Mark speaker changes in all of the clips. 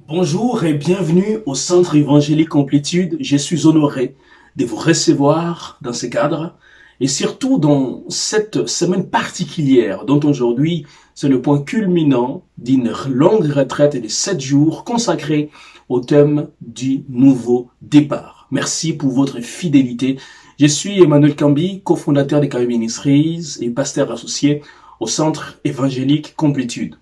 Speaker 1: Bonjour et bienvenue au Centre Évangélique Amplitude. Je suis honoré de vous recevoir dans ce cadre et surtout dans cette semaine particulière dont aujourd'hui c'est le point culminant d'une longue retraite de 7 jours consacrée au thème du nouveau départ. Merci pour votre fidélité. Je suis Emmanuel Cambi, cofondateur de Cambi Ministries et pasteur associé au Centre Évangélique Complétude.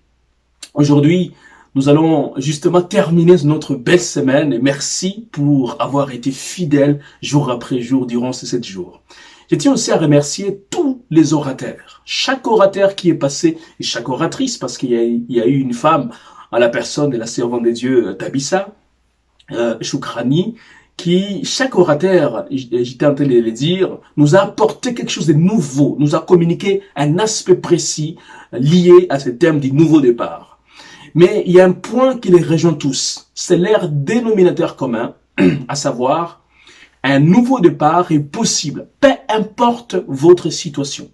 Speaker 1: Aujourd'hui, nous allons justement terminer notre belle semaine et merci pour avoir été fidèles jour après jour durant ces 7 jours. Je tiens aussi à remercier tous les orateurs, chaque orateur qui est passé et chaque oratrice parce qu'il y a eu une femme à la personne de la servante de Dieu Tabissa, Choukrani, qui, chaque orateur, j'étais en train de le dire, nous a apporté quelque chose de nouveau, nous a communiqué un aspect précis lié à ce thème du nouveau départ. Mais il y a un point qui les rejoint tous, c'est leur dénominateur commun, à savoir, un nouveau départ est possible, peu importe votre situation.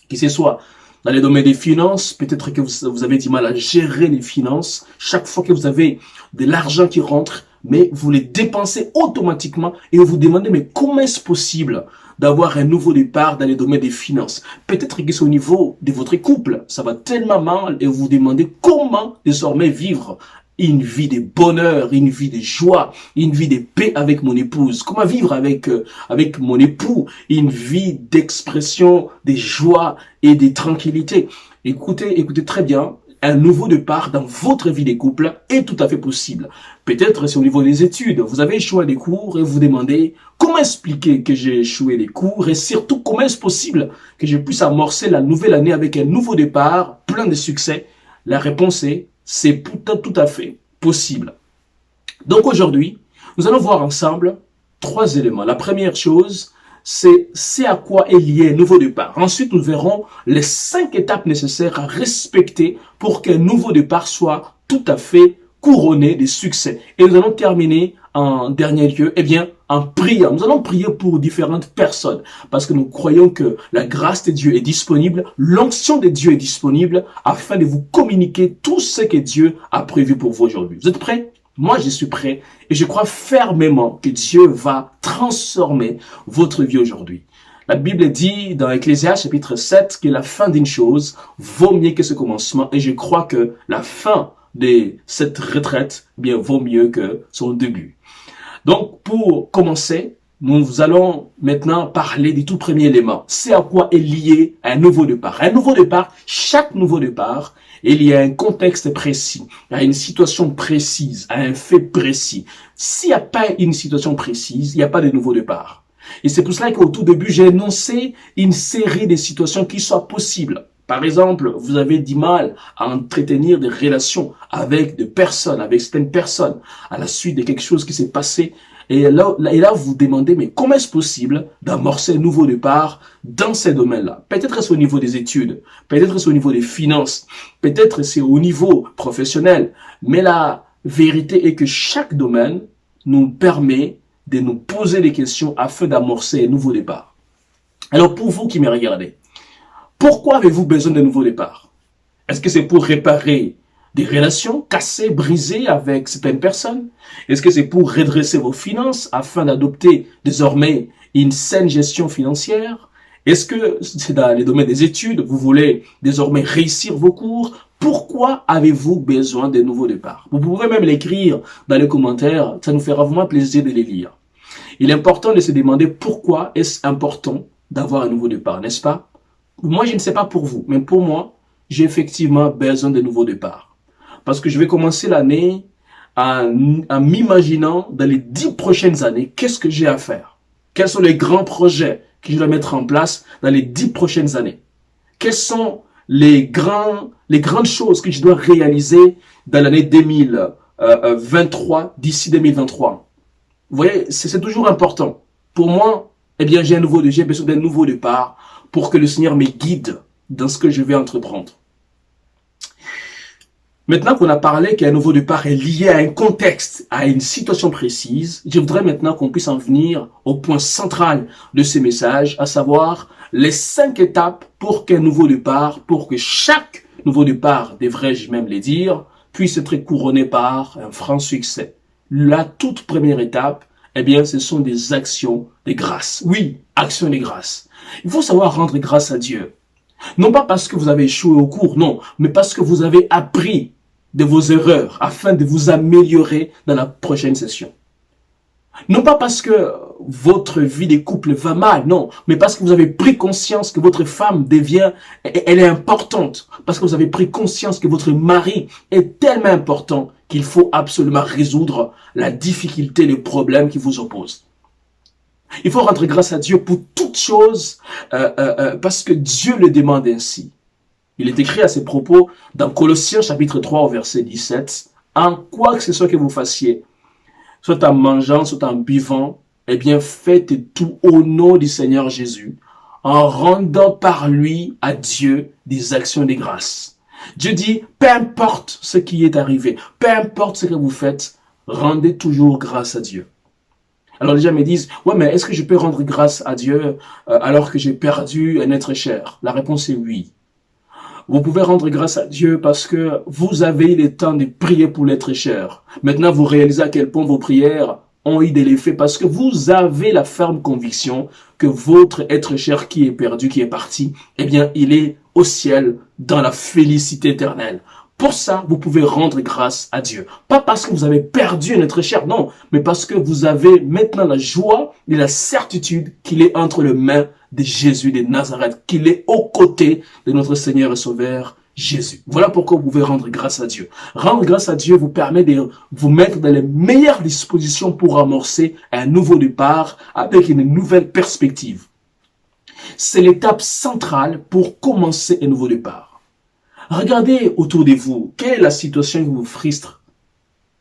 Speaker 1: Que ce soit dans les domaines des finances, peut-être que vous avez du mal à gérer les finances, chaque fois que vous avez de l'argent qui rentre, mais vous les dépensez automatiquement et vous vous demandez, mais comment est-ce possible d'avoir un nouveau départ dans les domaines des finances? Peut-être que c'est au niveau de votre couple, ça va tellement mal et vous vous demandez comment désormais vivre une vie de bonheur, une vie de joie, une vie de paix avec mon épouse. Comment vivre avec mon époux une vie d'expression, de joie et de tranquillité. Écoutez très bien. Un nouveau départ dans votre vie de couple est tout à fait possible. Peut-être c'est au niveau des études. Vous avez échoué des cours et vous vous demandez comment expliquer que j'ai échoué les cours et surtout comment est-ce possible que je puisse amorcer la nouvelle année avec un nouveau départ plein de succès. La réponse est c'est tout à fait possible. Donc aujourd'hui, nous allons voir ensemble 3 éléments. La première chose, c'est à quoi est lié un nouveau départ. Ensuite, nous verrons les 5 étapes nécessaires à respecter pour qu'un nouveau départ soit tout à fait couronné de succès. Et nous allons terminer en dernier lieu, en priant. Nous allons prier pour différentes personnes parce que nous croyons que la grâce de Dieu est disponible, l'onction de Dieu est disponible afin de vous communiquer tout ce que Dieu a prévu pour vous aujourd'hui. Vous êtes prêts? Moi, je suis prêt et je crois fermement que Dieu va transformer votre vie aujourd'hui. La Bible dit dans Ecclésiaste chapitre 7 que la fin d'une chose vaut mieux que ce commencement et je crois que la fin de cette retraite vaut mieux que son début. Donc, pour commencer, nous allons maintenant parler du tout premier élément. C'est à quoi est lié un nouveau départ. Un nouveau départ, chaque nouveau départ, il y a un contexte précis, à une situation précise, à un fait précis. S'il n'y a pas une situation précise, il n'y a pas de nouveau départ. Et c'est pour cela qu'au tout début, j'ai énoncé une série de situations qui soient possibles. Par exemple, vous avez du mal à entretenir des relations avec des personnes, avec certaines personnes, à la suite de quelque chose qui s'est passé. Et là, vous vous demandez, mais comment est-ce possible d'amorcer un nouveau départ dans ces domaines-là? Peut-être c'est au niveau des études, peut-être c'est au niveau des finances, peut-être c'est au niveau professionnel. Mais la vérité est que chaque domaine nous permet de nous poser des questions afin d'amorcer un nouveau départ. Alors pour vous qui me regardez, pourquoi avez-vous besoin d'un nouveau départ? Est-ce que c'est pour réparer des relations cassées, brisées avec certaines personnes? Est-ce que c'est pour redresser vos finances afin d'adopter désormais une saine gestion financière? Est-ce que c'est dans les domaines des études, vous voulez désormais réussir vos cours? Pourquoi avez-vous besoin d'un nouveau départ? Vous pouvez même l'écrire dans les commentaires, ça nous fera vraiment plaisir de les lire. Il est important de se demander pourquoi est-ce important d'avoir un nouveau départ, n'est-ce pas? Moi, je ne sais pas pour vous, mais pour moi, j'ai effectivement besoin de nouveau départ. Parce que je vais commencer l'année en m'imaginant dans les 10 prochaines années, qu'est-ce que j'ai à faire? Quels sont les grands projets que je dois mettre en place dans les 10 prochaines années? Quelles sont les grandes choses que je dois réaliser dans l'année 2023, d'ici 2023? Vous voyez, c'est toujours important. Pour moi, j'ai besoin d'un nouveau départ pour que le Seigneur me guide dans ce que je vais entreprendre. Maintenant qu'on a parlé qu'un nouveau départ est lié à un contexte, à une situation précise, je voudrais maintenant qu'on puisse en venir au point central de ce message, à savoir les 5 étapes pour qu'un nouveau départ, pour que chaque nouveau départ, devrais-je même les dire, puisse être couronné par un franc succès. La toute première étape, eh bien, ce sont des actions de grâce. Oui, actions de grâce. Il faut savoir rendre grâce à Dieu. Non pas parce que vous avez échoué au cours, non, mais parce que vous avez appris de vos erreurs afin de vous améliorer dans la prochaine session. Non pas parce que votre vie de couple va mal, non, mais parce que vous avez pris conscience que votre femme elle est importante, parce que vous avez pris conscience que votre mari est tellement important qu'il faut absolument résoudre la difficulté, les problèmes qui vous opposent. Il faut rendre grâce à Dieu pour toutes choses parce que Dieu le demande ainsi. Il est écrit à ces propos dans Colossiens chapitre 3 au verset 17, « En quoi que ce soit que vous fassiez, soit en mangeant, soit en buvant, eh bien faites tout au nom du Seigneur Jésus, en rendant par lui à Dieu des actions de grâce. » Dieu dit, peu importe ce qui est arrivé, peu importe ce que vous faites, rendez toujours grâce à Dieu. Alors les gens me disent, ouais, mais est-ce que je peux rendre grâce à Dieu alors que j'ai perdu un être cher? La réponse est oui. Vous pouvez rendre grâce à Dieu parce que vous avez eu le temps de prier pour l'être cher. Maintenant, vous réalisez à quel point vos prières ont eu de l'effet parce que vous avez la ferme conviction que votre être cher qui est perdu, qui est parti, eh bien, il est au ciel dans la félicité éternelle. Pour ça, vous pouvez rendre grâce à Dieu. Pas parce que vous avez perdu un être cher, non, mais parce que vous avez maintenant la joie et la certitude qu'il est entre les mains de Jésus de Nazareth, qu'il est aux côtés de notre Seigneur et Sauveur Jésus. Voilà pourquoi vous pouvez rendre grâce à Dieu. Rendre grâce à Dieu vous permet de vous mettre dans les meilleures dispositions pour amorcer un nouveau départ avec une nouvelle perspective. C'est l'étape centrale pour commencer un nouveau départ. Regardez autour de vous, quelle est la situation qui vous frustre.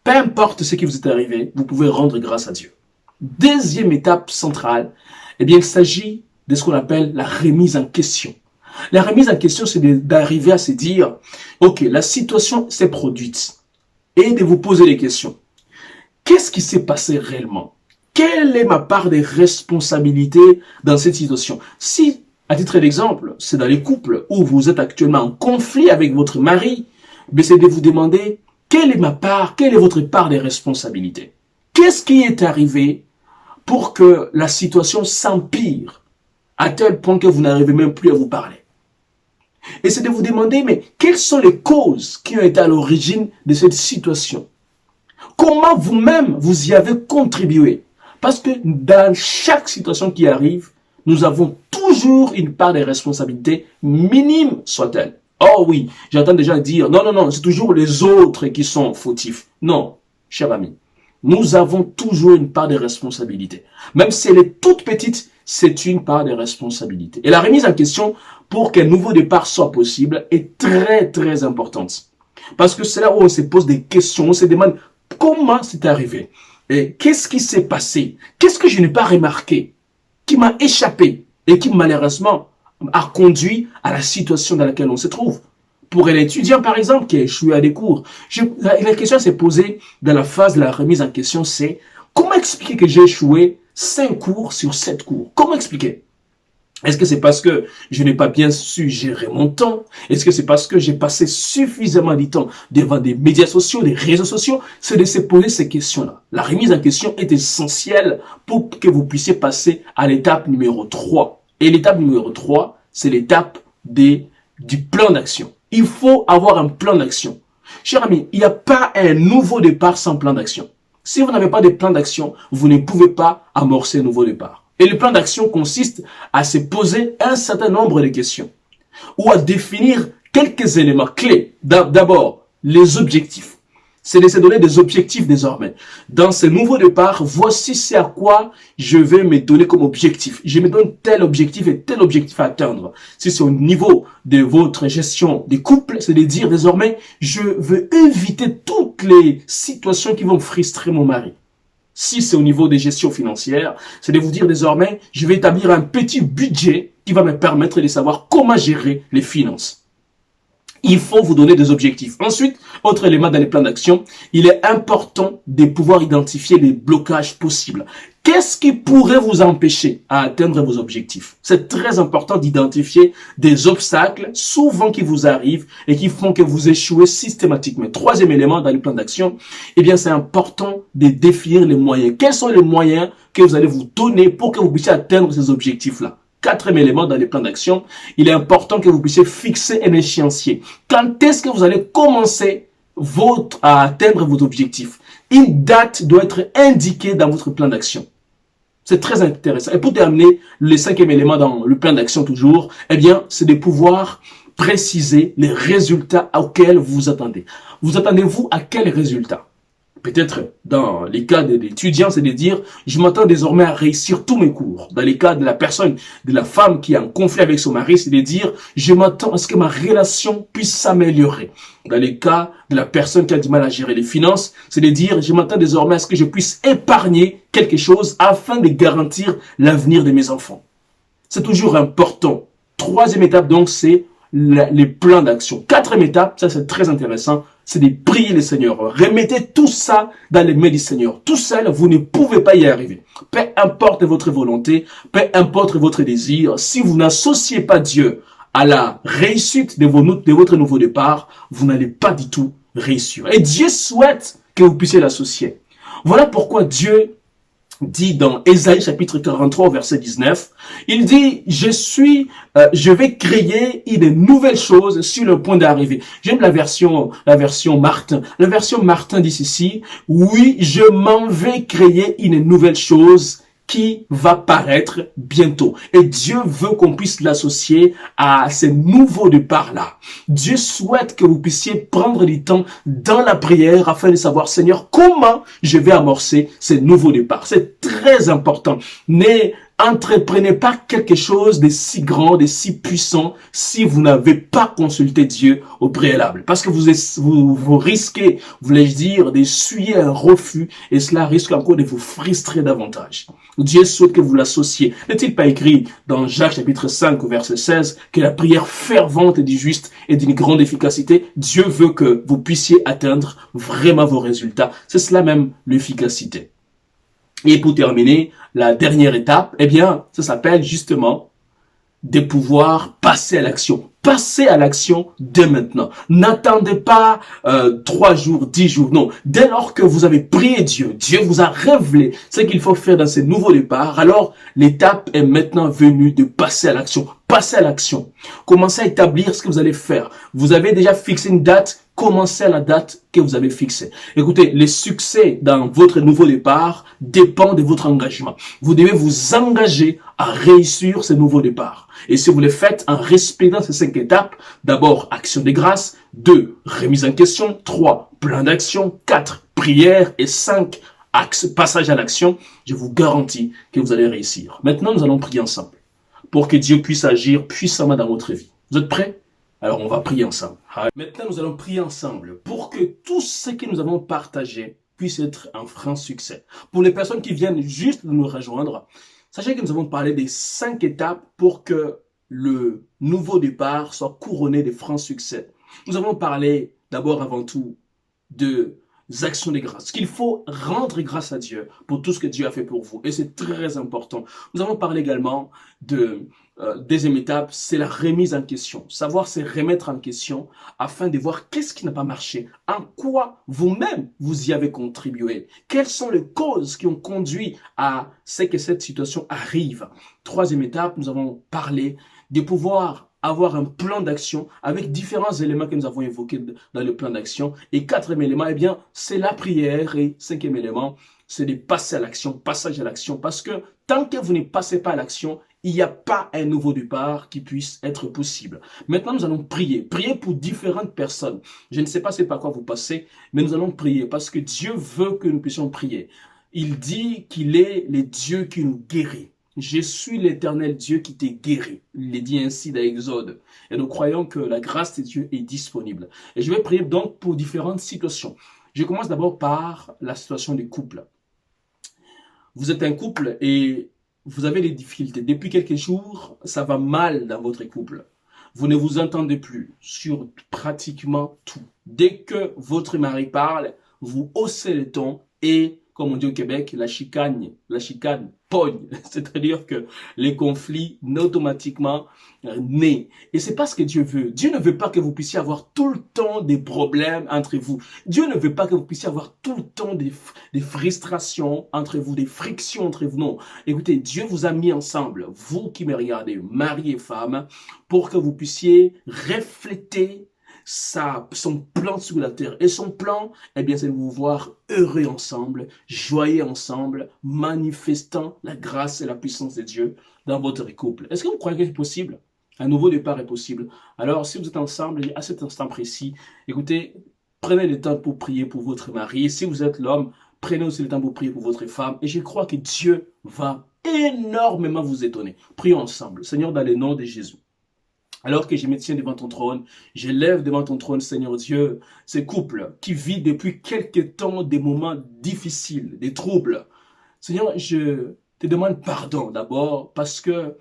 Speaker 1: Peu importe ce qui vous est arrivé, vous pouvez rendre grâce à Dieu. Deuxième étape centrale, eh bien, il s'agit de ce qu'on appelle la remise en question. La remise en question, c'est d'arriver à se dire, ok, la situation s'est produite, et de vous poser des questions. Qu'est-ce qui s'est passé réellement? Quelle est ma part de responsabilité dans cette situation? Si, à titre d'exemple, c'est dans les couples où vous êtes actuellement en conflit avec votre mari, c'est de vous demander, quelle est ma part, quelle est votre part de responsabilité? Qu'est-ce qui est arrivé pour que la situation s'empire à tel point que vous n'arrivez même plus à vous parler? Et c'est de vous demander, mais quelles sont les causes qui ont été à l'origine de cette situation? Comment vous-même vous y avez contribué? Parce que dans chaque situation qui arrive, nous avons toujours une part de responsabilité, minime soit-elle. Oh oui, j'entends des gens dire, non, non, non, c'est toujours les autres qui sont fautifs. Non, cher ami, nous avons toujours une part de responsabilité. Même si elle est toute petite, c'est une part de responsabilité. Et la remise en question pour qu'un nouveau départ soit possible est très, très importante. Parce que c'est là où on se pose des questions, on se demande comment c'est arrivé. Et qu'est-ce qui s'est passé? Qu'est-ce que je n'ai pas remarqué? Qui m'a échappé et qui malheureusement a conduit à la situation dans laquelle on se trouve. Pour un étudiant, par exemple, qui a échoué à des cours, la question s'est posée dans la phase de la remise en question, c'est comment expliquer que j'ai échoué 5 cours sur 7 cours? Comment expliquer? Est-ce que c'est parce que je n'ai pas bien su gérer mon temps? Est-ce que c'est parce que j'ai passé suffisamment de temps devant des médias sociaux, des réseaux sociaux? C'est de se poser ces questions-là. La remise en question est essentielle pour que vous puissiez passer à l'étape numéro 3. Et l'étape numéro 3, c'est l'étape du plan d'action. Il faut avoir un plan d'action. Cher ami, il n'y a pas un nouveau départ sans plan d'action. Si vous n'avez pas de plan d'action, vous ne pouvez pas amorcer un nouveau départ. Et le plan d'action consiste à se poser un certain nombre de questions ou à définir quelques éléments clés. D'abord, les objectifs. C'est de se donner des objectifs désormais. Dans ce nouveau départ, voici c'est à quoi je vais me donner comme objectif. Je me donne tel objectif et tel objectif à atteindre. Si c'est au niveau de votre gestion des couples, c'est de dire désormais, je veux éviter toutes les situations qui vont frustrer mon mari. Si c'est au niveau des gestions financières, c'est de vous dire désormais, je vais établir un petit budget qui va me permettre de savoir comment gérer les finances. Il faut vous donner des objectifs. Ensuite, autre élément dans les plans d'action, il est important de pouvoir identifier les blocages possibles. Qu'est-ce qui pourrait vous empêcher à atteindre vos objectifs? C'est très important d'identifier des obstacles, souvent qui vous arrivent et qui font que vous échouez systématiquement. Troisième élément dans les plans d'action, eh bien, c'est important de définir les moyens. Quels sont les moyens que vous allez vous donner pour que vous puissiez atteindre ces objectifs-là? Quatrième élément dans les plans d'action, il est important que vous puissiez fixer un échéancier. Quand est-ce que vous allez commencer à atteindre vos objectifs? Une date doit être indiquée dans votre plan d'action. C'est très intéressant. Et pour terminer, le cinquième élément dans le plan d'action toujours, eh bien, c'est de pouvoir préciser les résultats auxquels vous vous attendez. Vous attendez-vous à quels résultats? Peut-être dans les cas de l'étudiant, c'est de dire, je m'attends désormais à réussir tous mes cours. Dans les cas de la personne, de la femme qui est en conflit avec son mari, c'est de dire, je m'attends à ce que ma relation puisse s'améliorer. Dans les cas de la personne qui a du mal à gérer les finances, c'est de dire, je m'attends désormais à ce que je puisse épargner quelque chose afin de garantir l'avenir de mes enfants. C'est toujours important. Troisième étape, donc, c'est les plans d'action. Quatrième étape, ça c'est très intéressant, c'est de prier le Seigneur. Remettez tout ça dans les mains du Seigneur. Tout seul, vous ne pouvez pas y arriver. Peu importe votre volonté, peu importe votre désir, si vous n'associez pas Dieu à la réussite de votre nouveau départ, vous n'allez pas du tout réussir. Et Dieu souhaite que vous puissiez l'associer. Voilà pourquoi Dieu dit dans Ésaïe chapitre 43 verset 19, il dit je vais créer une nouvelle chose sur le point d'arriver. J'aime la version Martin. La version Martin dit ceci, oui, je m'en vais créer une nouvelle chose qui va paraître bientôt. Et Dieu veut qu'on puisse l'associer à ces nouveaux départs-là. Dieu souhaite que vous puissiez prendre du temps dans la prière afin de savoir, Seigneur, comment je vais amorcer ces nouveaux départs. C'est très important. Entreprenez pas quelque chose de si grand, de si puissant, si vous n'avez pas consulté Dieu au préalable. Parce que vous risquez, voulais-je dire, d'essuyer un refus et cela risque encore de vous frustrer davantage. Dieu souhaite que vous l'associez. N'est-il pas écrit dans Jacques chapitre 5 verset 16 que la prière fervente du juste est d'une grande efficacité? Dieu veut que vous puissiez atteindre vraiment vos résultats. C'est cela même l'efficacité. Et pour terminer, la dernière étape, eh bien, ça s'appelle justement de pouvoir passer à l'action. Passez à l'action dès maintenant. N'attendez pas 3 jours, 10 jours. Non, dès lors que vous avez prié Dieu, Dieu vous a révélé ce qu'il faut faire dans ces nouveaux départs, alors l'étape est maintenant venue de passer à l'action. Passez à l'action. Commencez à établir ce que vous allez faire. Vous avez déjà fixé une date, commencez à la date que vous avez fixée. Écoutez, le succès dans votre nouveau départ dépend de votre engagement. Vous devez vous engager à réussir ce nouveau départ. Et si vous le faites en respectant ces 5 étapes, d'abord, action de grâce, 2, remise en question, 3, plan d'action, 4, prière et 5, passage à l'action, je vous garantis que vous allez réussir. Maintenant, nous allons prier ensemble pour que Dieu puisse agir puissamment dans votre vie. Vous êtes prêts? Alors, on va prier ensemble. Maintenant, nous allons prier ensemble pour que tout ce que nous avons partagé puisse être un franc succès. Pour les personnes qui viennent juste de nous rejoindre, sachez que nous avons parlé des 5 étapes pour que le nouveau départ soit couronné de francs succès. Nous avons parlé d'abord avant tout de actions de grâce, qu'il faut rendre grâce à Dieu pour tout ce que Dieu a fait pour vous. Et c'est très important. Nous avons parlé également de deuxième étape, c'est la remise en question. Savoir se remettre en question afin de voir qu'est-ce qui n'a pas marché, en quoi vous-même vous y avez contribué, quelles sont les causes qui ont conduit à ce que cette situation arrive. Troisième étape, nous avons parlé de pouvoir avoir un plan d'action avec différents éléments que nous avons évoqués dans le plan d'action. Et quatrième élément, eh bien, c'est la prière. Et cinquième élément, c'est de passer à l'action, passage à l'action. Parce que tant que vous ne passez pas à l'action, il n'y a pas un nouveau départ qui puisse être possible. Maintenant, nous allons prier. Prier pour différentes personnes. Je ne sais pas c'est par quoi vous passez, mais nous allons prier parce que Dieu veut que nous puissions prier. Il dit qu'il est le Dieu qui nous guérit. Je suis l'Éternel Dieu qui t'est guéri. Il est dit ainsi dans Exode. Et nous croyons que la grâce de Dieu est disponible. Et je vais prier donc pour différentes situations. Je commence d'abord par la situation des couples. Vous êtes un couple et vous avez des difficultés. Depuis quelques jours, ça va mal dans votre couple. Vous ne vous entendez plus sur pratiquement tout. Dès que votre mari parle, vous haussez le ton et, comme on dit au Québec, la chicane pogne. C'est-à-dire que les conflits, automatiquement, naissent. Et c'est pas ce que Dieu veut. Dieu ne veut pas que vous puissiez avoir tout le temps des problèmes entre vous. Dieu ne veut pas que vous puissiez avoir tout le temps des frustrations entre vous, des frictions entre vous. Non. Écoutez, Dieu vous a mis ensemble, vous qui me regardez, mari et femme, pour que vous puissiez refléter son plan sur la terre. Et son plan, eh bien, c'est de vous voir heureux ensemble, joyeux ensemble, manifestant la grâce et la puissance de Dieu dans votre couple. Est-ce que vous croyez que c'est possible? Un nouveau départ est possible. Alors, si vous êtes ensemble, à cet instant précis, écoutez, prenez le temps pour prier pour votre mari. Et si vous êtes l'homme, prenez aussi le temps pour prier pour votre femme. Et je crois que Dieu va énormément vous étonner. Prions ensemble. Seigneur, dans le nom de Jésus. Alors que je me tiens devant ton trône, j'élève devant ton trône, Seigneur Dieu, ces couples qui vivent depuis quelque temps des moments difficiles, des troubles. Seigneur, je te demande pardon d'abord parce que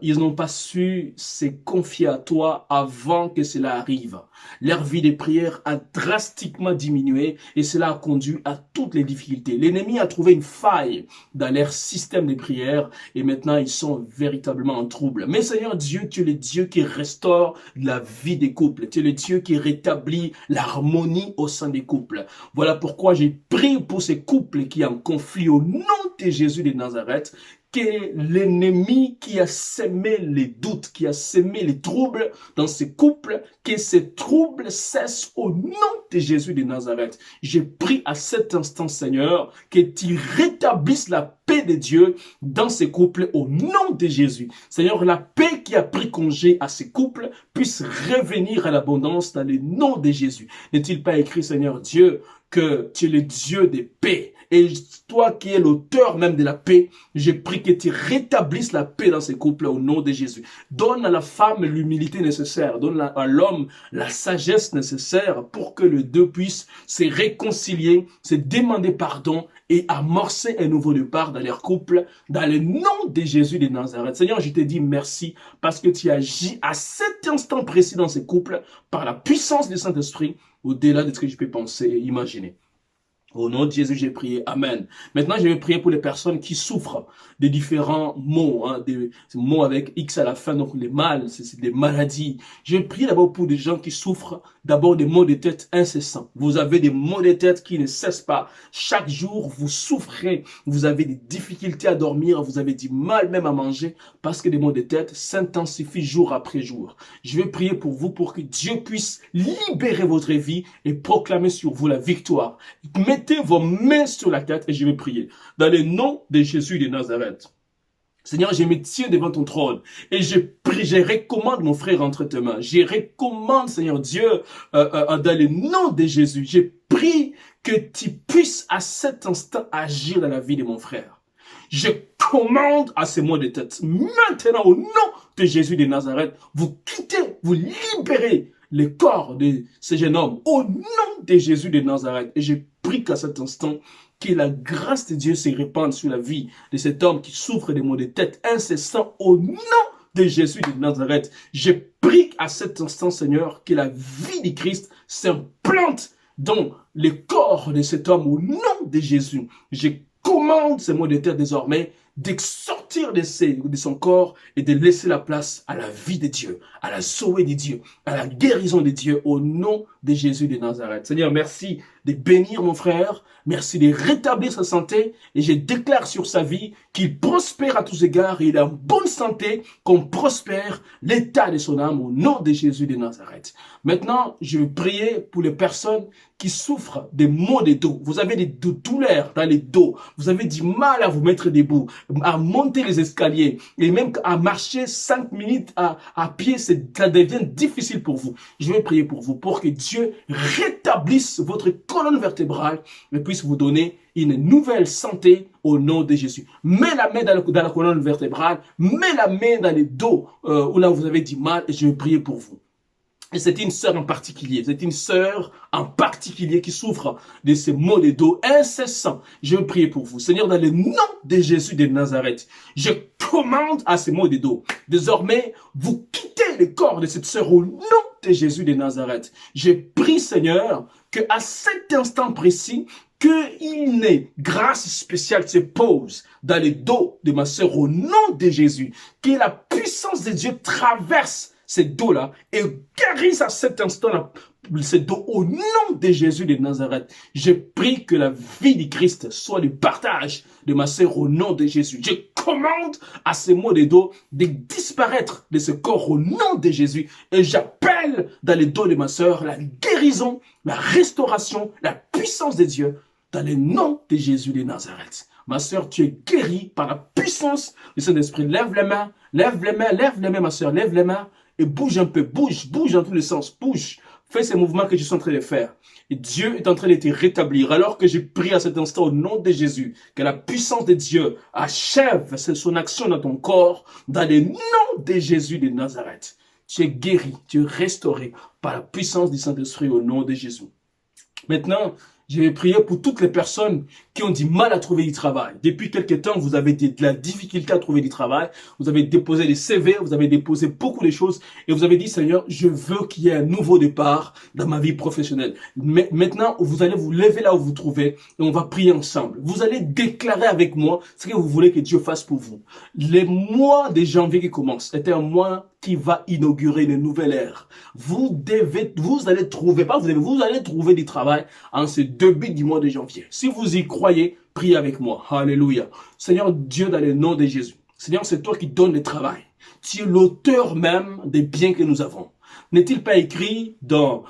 Speaker 1: ils n'ont pas su se confier à toi avant que cela arrive. Leur vie de prière a drastiquement diminué et cela a conduit à toutes les difficultés. L'ennemi a trouvé une faille dans leur système de prière et maintenant ils sont véritablement en trouble. Mais Seigneur Dieu, tu es le Dieu qui restaure la vie des couples. Tu es le Dieu qui rétablit l'harmonie au sein des couples. Voilà pourquoi j'ai prié pour ces couples qui sont en conflit au nom de Jésus de Nazareth, que l'ennemi qui a semé les doutes, qui a semé les troubles dans ces couples, que ces troubles cessent au nom de Jésus de Nazareth. Je prie à cet instant, Seigneur, que tu rétablisses la paix de Dieu dans ces couples au nom de Jésus. Seigneur, la paix qui a pris congé à ces couples puisse revenir à l'abondance dans le nom de Jésus. N'est-il pas écrit, Seigneur Dieu, que tu es le Dieu des paix? Et toi qui es l'auteur même de la paix, je prie que tu rétablisses la paix dans ces couples au nom de Jésus. Donne à la femme l'humilité nécessaire, donne à l'homme la sagesse nécessaire pour que les deux puissent se réconcilier, se demander pardon et amorcer un nouveau départ dans leur couple, dans le nom de Jésus de Nazareth. Seigneur, je te dis merci parce que tu agis à cet instant précis dans ces couples par la puissance du Saint-Esprit, au-delà de ce que je peux penser et imaginer. Au nom de Jésus, j'ai prié. Amen. Maintenant, je vais prier pour les personnes qui souffrent de différents maux, des mots avec X à la fin, donc les mal, c'est des maladies. Je vais prier d'abord pour des gens qui souffrent d'abord des maux de tête incessants. Vous avez des maux de tête qui ne cessent pas. Chaque jour, vous souffrez. Vous avez des difficultés à dormir. Vous avez du mal même à manger parce que les maux de tête s'intensifient jour après jour. Je vais prier pour vous pour que Dieu puisse libérer votre vie et proclamer sur vous la victoire. Mettez vos mains sur la tête et je vais prier. Dans le nom de Jésus de Nazareth. Seigneur, je me tiens devant ton trône et je prie, je recommande mon frère entre tes mains. Je recommande, Seigneur Dieu, dans le nom de Jésus. Je prie que tu puisses à cet instant agir dans la vie de mon frère. Je commande à ces mots de tête. Maintenant, au nom de Jésus de Nazareth, vous quittez, vous libérez le corps de ce jeune homme au nom de Jésus de Nazareth. Et je prie qu'à cet instant, que la grâce de Dieu se répande sur la vie de cet homme qui souffre des maux de tête incessants au nom de Jésus de Nazareth. Je prie à cet instant, Seigneur, que la vie de Christ s'implante dans le corps de cet homme au nom de Jésus. Je commande ces maux de tête désormais de sortir de son corps et de laisser la place à la vie de Dieu, à la sauver de Dieu, à la guérison de Dieu au nom de Jésus de Nazareth. Seigneur, merci de bénir mon frère, merci de rétablir sa santé et je déclare sur sa vie qu'il prospère à tous égards et il est en bonne santé, qu'on prospère l'état de son âme au nom de Jésus de Nazareth. Maintenant, je vais prier pour les personnes qui souffrent des maux de dos. Vous avez des douleurs dans les dos, vous avez du mal à vous mettre debout, à monter les escaliers et même à marcher 5 minutes à pied, ça devient difficile pour vous. Je vais prier pour vous, pour que Dieu rétablisse votre colonne vertébrale et puisse vous donner une nouvelle santé au nom de Jésus. Mets la main dans la colonne vertébrale, mets la main dans les dos où là vous avez du mal et je vais prier pour vous. Et c'est une sœur en particulier, c'est une sœur en particulier qui souffre de ces maux de dos incessants. Je veux prier pour vous. Seigneur, dans le nom de Jésus de Nazareth, je commande à ces maux de dos. Désormais, vous quittez le corps de cette sœur au nom de Jésus de Nazareth. Je prie, Seigneur, que à cet instant précis, qu'il ait grâce spéciale se pose dans le dos de ma sœur au nom de Jésus. Que la puissance de Dieu traverse ces dos-là et guérissent à cet instant-là ces dos au nom de Jésus de Nazareth. Je prie que la vie du Christ soit le partage de ma sœur au nom de Jésus. Je commande à ces maux de dos de disparaître de ce corps au nom de Jésus et j'appelle dans le dos de ma sœur la guérison, la restauration, la puissance de Dieu dans le nom de Jésus de Nazareth. Ma sœur, tu es guérie par la puissance du Saint-Esprit. Lève les mains, lève les mains, lève les mains, ma sœur, lève les mains. Et bouge un peu, bouge dans tous les sens, bouge. Fais ces mouvements que je suis en train de faire. Et Dieu est en train de te rétablir. Alors que je prie à cet instant au nom de Jésus, que la puissance de Dieu achève son action dans ton corps, dans le nom de Jésus de Nazareth. Tu es guéri, tu es restauré par la puissance du Saint-Esprit au nom de Jésus. Maintenant, je vais prier pour toutes les personnes qui ont du mal à trouver du travail. Depuis quelque temps, vous avez de la difficulté à trouver du travail. Vous avez déposé des CV, vous avez déposé beaucoup de choses et vous avez dit, Seigneur, je veux qu'il y ait un nouveau départ dans ma vie professionnelle. Mais maintenant, vous allez vous lever là où vous vous trouvez et on va prier ensemble. Vous allez déclarer avec moi ce que vous voulez que Dieu fasse pour vous. Les mois de janvier qui commencent est un mois qui va inaugurer une nouvelle ère. Vous allez trouver du travail en ce début du mois de janvier. Si vous y croyez, priez avec moi. Alléluia. Seigneur Dieu, dans le nom de Jésus. Seigneur, c'est toi qui donnes le travail. Tu es l'auteur même des biens que nous avons. N'est-il pas écrit dans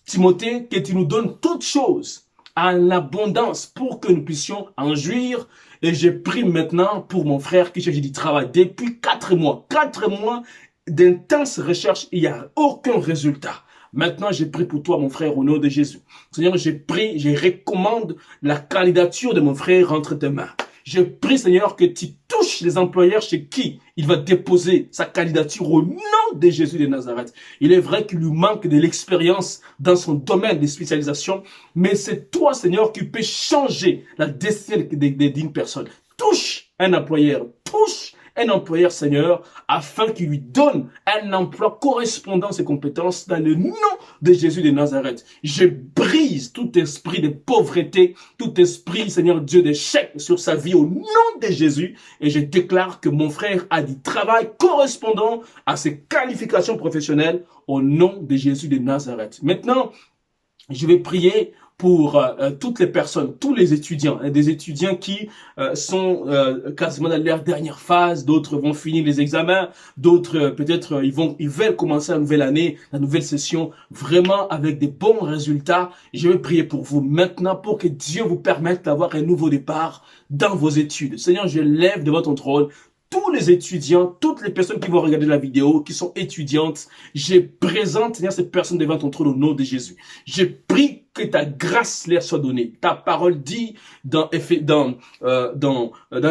Speaker 1: Timothée que tu nous donnes toutes choses en abondance pour que nous puissions en jouir? Et je prie maintenant pour mon frère qui cherche du travail depuis 4 mois. 4 mois d'intenses recherches, il n'y a aucun résultat. Maintenant, je prie pour toi, mon frère, au nom de Jésus. Seigneur, je prie, je recommande la candidature de mon frère entre tes mains. Je prie, Seigneur, que tu touches les employeurs chez qui il va déposer sa candidature au nom de Jésus de Nazareth. Il est vrai qu'il lui manque de l'expérience dans son domaine de spécialisation, mais c'est toi, Seigneur, qui peux changer la destinée d'une personne. Touche un employeur, Seigneur, afin qu'il lui donne un emploi correspondant à ses compétences dans le nom de Jésus de Nazareth. Je brise tout esprit de pauvreté, tout esprit, Seigneur Dieu, d'échec sur sa vie au nom de Jésus et je déclare que mon frère a du travail correspondant à ses qualifications professionnelles au nom de Jésus de Nazareth. Maintenant, je vais prier pour toutes les personnes, tous les étudiants, des étudiants qui sont quasiment dans leur dernière phase, d'autres vont finir les examens, d'autres peut-être ils veulent commencer la nouvelle année, la nouvelle session, vraiment avec des bons résultats. Je vais prier pour vous maintenant pour que Dieu vous permette d'avoir un nouveau départ dans vos études. Seigneur, je lève devant ton trône tous les étudiants, toutes les personnes qui vont regarder la vidéo, qui sont étudiantes, je présente, Seigneur, ces personnes devant ton trône au nom de Jésus. Je prie que ta grâce leur soit donnée. Ta parole dit dans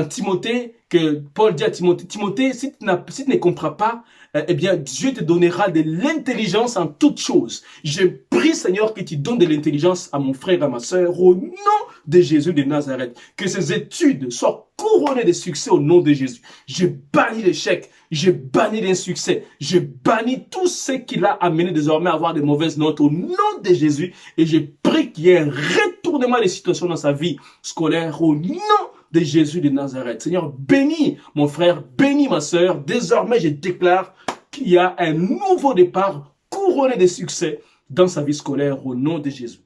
Speaker 1: Timothée, que Paul dit à Timothée, si tu ne comprends pas, eh bien, Dieu te donnera de l'intelligence en toutes choses. Je prie, Seigneur, que tu donnes de l'intelligence à mon frère, à ma sœur, au nom de Jésus de Nazareth. Que ces études soient couronnées de succès au nom de Jésus. Je bannis l'échec, je bannis l'insuccès, je bannis tout ce qui l'a amené désormais à avoir de mauvaises notes au nom de Jésus. Et je prie qu'il y ait un retournement des situations dans sa vie scolaire au nom de Jésus de Nazareth. Seigneur, bénis mon frère, bénis ma sœur. Désormais, je déclare qu'il y a un nouveau départ couronné de succès dans sa vie scolaire au nom de Jésus.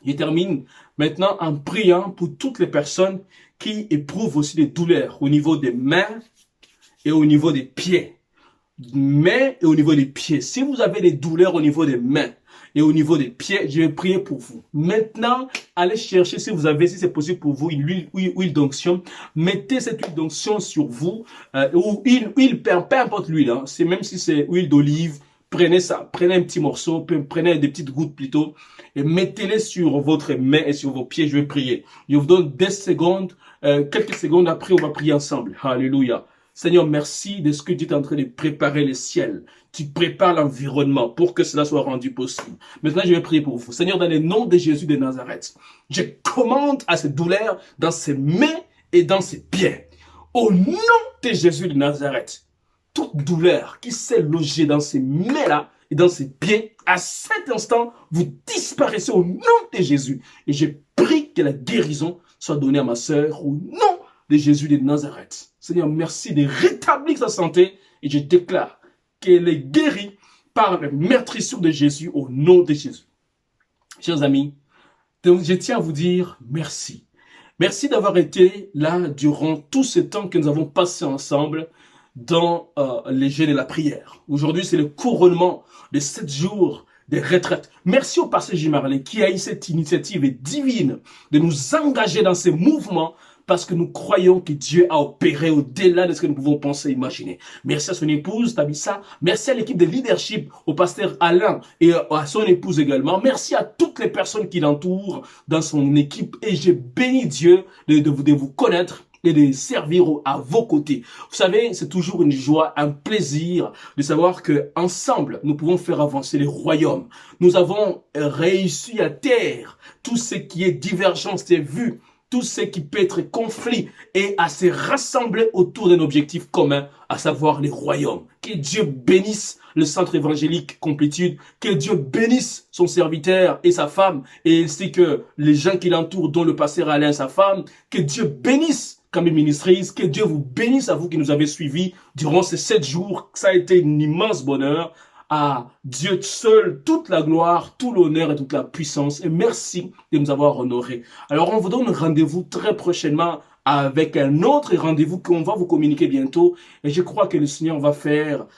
Speaker 1: Je termine maintenant en priant pour toutes les personnes qui éprouvent aussi des douleurs au niveau des mains et au niveau des pieds. Mains et au niveau des pieds. Si vous avez des douleurs au niveau des mains et au niveau des pieds, je vais prier pour vous. Maintenant, allez chercher si vous avez, si c'est possible pour vous, une huile d'onction. Mettez cette huile d'onction sur vous, ou peu importe l'huile, hein. C'est même si c'est huile d'olive, prenez ça, prenez un petit morceau, prenez des petites gouttes plutôt, et mettez-les sur votre main et sur vos pieds, je vais prier. Je vous donne des secondes, quelques secondes après, on va prier ensemble. Alléluia. Seigneur, merci de ce que tu es en train de préparer le ciel. Tu prépares l'environnement pour que cela soit rendu possible. Maintenant, je vais prier pour vous. Seigneur, dans le nom de Jésus de Nazareth, je commande à cette douleur dans ses mains et dans ses pieds. Au nom de Jésus de Nazareth, toute douleur qui s'est logée dans ces mains-là et dans ses pieds, à cet instant, vous disparaissez au nom de Jésus. Et je prie que la guérison soit donnée à ma sœur au nom de Jésus de Nazareth. Seigneur, merci de rétablir sa santé et je déclare qu'elle est guérie par la meurtrissure de Jésus au nom de Jésus. Chers amis, donc je tiens à vous dire merci. Merci d'avoir été là durant tout ce temps que nous avons passé ensemble dans les jeûnes et la prière. Aujourd'hui, c'est le couronnement de 7 jours de retraite. Merci au pasteur Jim Marley qui a eu cette initiative divine de nous engager dans ces mouvements parce que nous croyons que Dieu a opéré au-delà de ce que nous pouvons penser et imaginer. Merci à son épouse, Tabissa. Merci à l'équipe de leadership, au pasteur Alain et à son épouse également. Merci à toutes les personnes qui l'entourent dans son équipe. Et j'ai béni Dieu de vous connaître et de servir à vos côtés. Vous savez, c'est toujours une joie, un plaisir de savoir que ensemble nous pouvons faire avancer les royaumes. Nous avons réussi à taire tout ce qui est divergence des vues, tout ce qui peut être conflit et à se rassembler autour d'un objectif commun, à savoir les royaumes. Que Dieu bénisse le centre évangélique Complétude, que Dieu bénisse son serviteur et sa femme, et ainsi que les gens qui l'entourent, dont le pasteur Alain et sa femme, que Dieu bénisse Camille Ministries, que Dieu vous bénisse à vous qui nous avez suivis durant ces 7 jours. Ça a été un immense bonheur. À Dieu seul, toute la gloire, tout l'honneur et toute la puissance. Et merci de nous avoir honorés. Alors, on vous donne rendez-vous très prochainement avec un autre rendez-vous qu'on va vous communiquer bientôt. Et je crois que le Seigneur va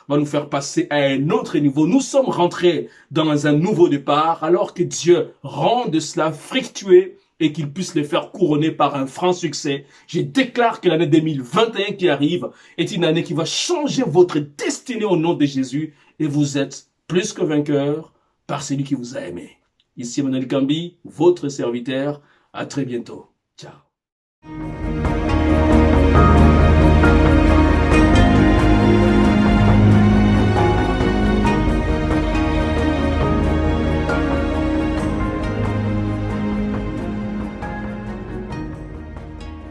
Speaker 1: nous faire passer à un autre niveau. Nous sommes rentrés dans un nouveau départ, alors que Dieu rende cela fructueux et qu'il puisse les faire couronner par un franc succès. Je déclare que l'année 2021 qui arrive est une année qui va changer votre destinée au nom de Jésus. Et vous êtes plus que vainqueur par celui qui vous a aimé. Ici Emmanuel Kambi, votre serviteur. À très bientôt. Ciao.